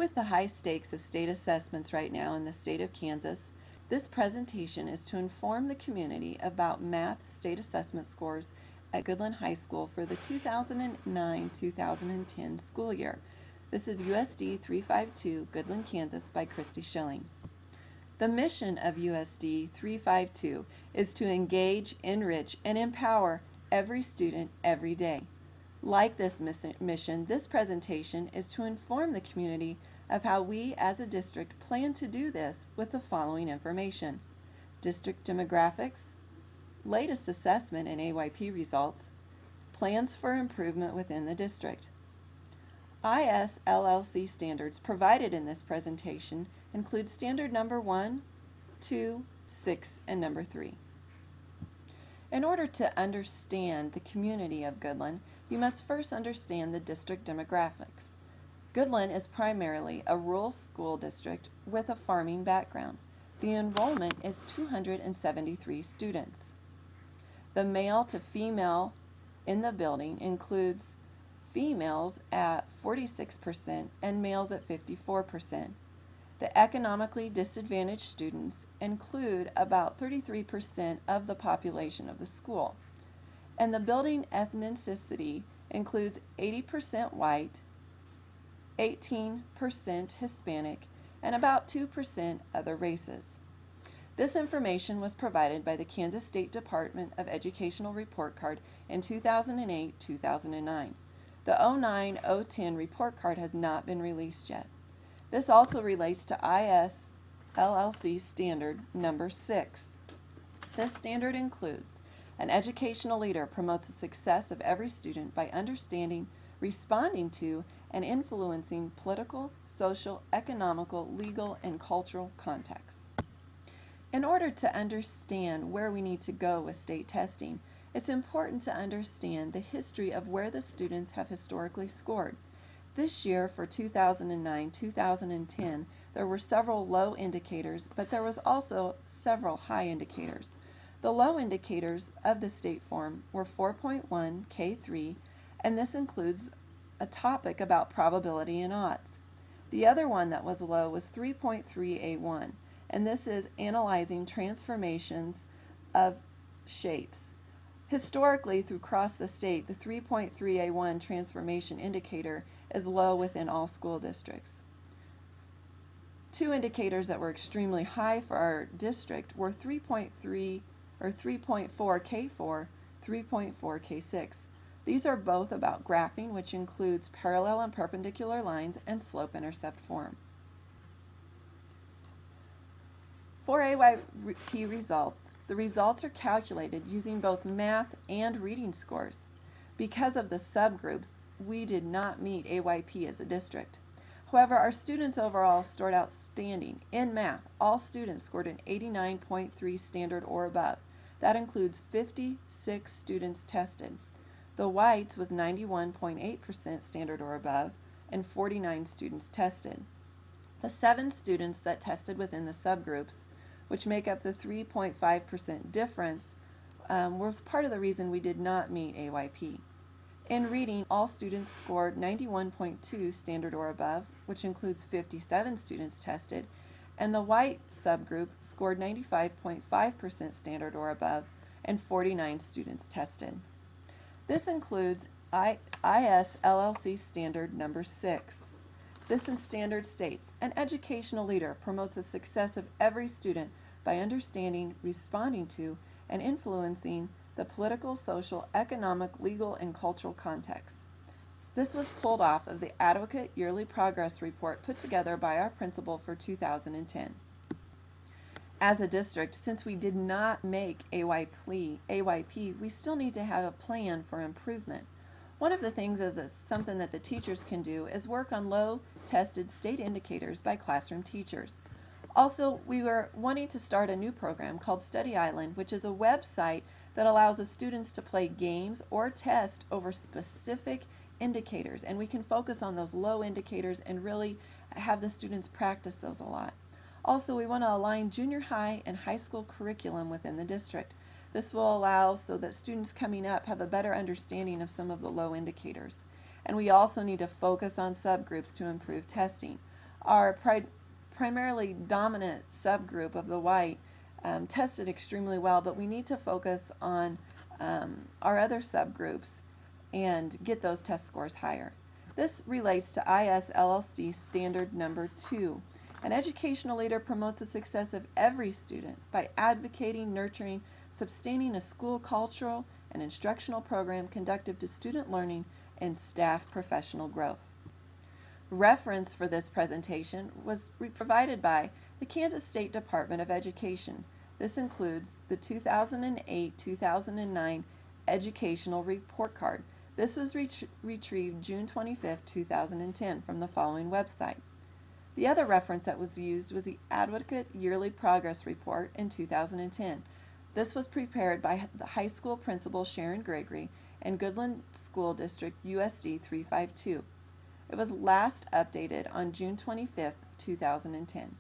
With the high stakes of state assessments right now in the state of Kansas, this presentation is to inform the community about math state assessment scores at Goodland High School for the 2009-2010 school year. This is USD 352, Goodland, Kansas by Kristy Schilling. The mission of USD 352 is to engage, enrich, and empower every student every day. Like this mission, this presentation is to inform the community of how we as a district plan to do this with the following information: district demographics, latest assessment and AYP results, plans for improvement within the district. ISLLC standards provided in this presentation include standard number 1, 2, 6, and number 3. In order to understand the community of Goodland, you must first understand the district demographics. Goodland is primarily a rural school district with a farming background. The enrollment is 273 students. The male to female in the building includes females at 46% and males at 54%. The economically disadvantaged students include about 33% of the population of the school. And the building ethnicity includes 80% white, 18% Hispanic, and about 2% other races. This information was provided by the Kansas State Department of Educational Report Card in 2008-2009. The 09-010 report card has not been released yet. This also relates to ISLLC standard number 6. This standard includes: an educational leader promotes the success of every student by understanding, responding to, and influencing political, social, economical, legal, and cultural contexts. In order to understand where we need to go with state testing, it's important to understand the history of where the students have historically scored. This year, for 2009-2010, there were several low indicators, but there was also several high indicators. The low indicators of the state form were 4.1 K3, and this includes a topic about probability and odds. The other one that was low was 3.3 A1, and this is analyzing transformations of shapes. Historically, through across the state, the 3.3 A1 transformation indicator is low within all school districts. Two indicators that were extremely high for our district were 3.3 or 3.4 K4, 3.4 K6. These are both about graphing, which includes parallel and perpendicular lines and slope-intercept form. For AYP results, the results are calculated using both math and reading scores. Because of the subgroups, we did not meet AYP as a district. However, our students overall scored outstanding. In math, all students scored an 89.3 standard or above. That includes 56 students tested. The whites was 91.8% standard or above, and 49 students tested. The 7 students that tested within the subgroups, which make up the 3.5% difference, was part of the reason we did not meet AYP. In reading, all students scored 91.2 standard or above, which includes 57 students tested, and the white subgroup scored 95.5% standard or above, and 49 students tested. This includes ISLLC standard number 6. This standard states, an educational leader promotes the success of every student by understanding, responding to, and influencing the political, social, economic, legal, and cultural context. This was pulled off of the Advocate Yearly Progress Report put together by our principal for 2010. As a district, since we did not make AYP, we still need to have a plan for improvement. One of the things is something that the teachers can do is work on low-tested state indicators by classroom teachers. Also, we were wanting to start a new program called Study Island, which is a website that allows the students to play games or test over specific indicators, and we can focus on those low indicators and really have the students practice those a lot. Also, we want to align junior high and high school curriculum within the district. This will allow so that students coming up have a better understanding of some of the low indicators. And we also need to focus on subgroups to improve testing. Our primarily dominant subgroup of the white tested extremely well, but we need to focus on our other subgroups and get those test scores higher. This relates to ISLLC standard number 2. An educational leader promotes the success of every student by advocating, nurturing, sustaining a school cultural and instructional program conducive to student learning and staff professional growth. Reference for this presentation was provided by the Kansas State Department of Education. This includes the 2008-2009 Educational Report Card. This was retrieved June 25, 2010 from the following website. The other reference that was used was the Advocate Yearly Progress Report in 2010. This was prepared by the high school principal Sharon Gregory and Goodland School District USD 352. It was last updated on June 25, 2010.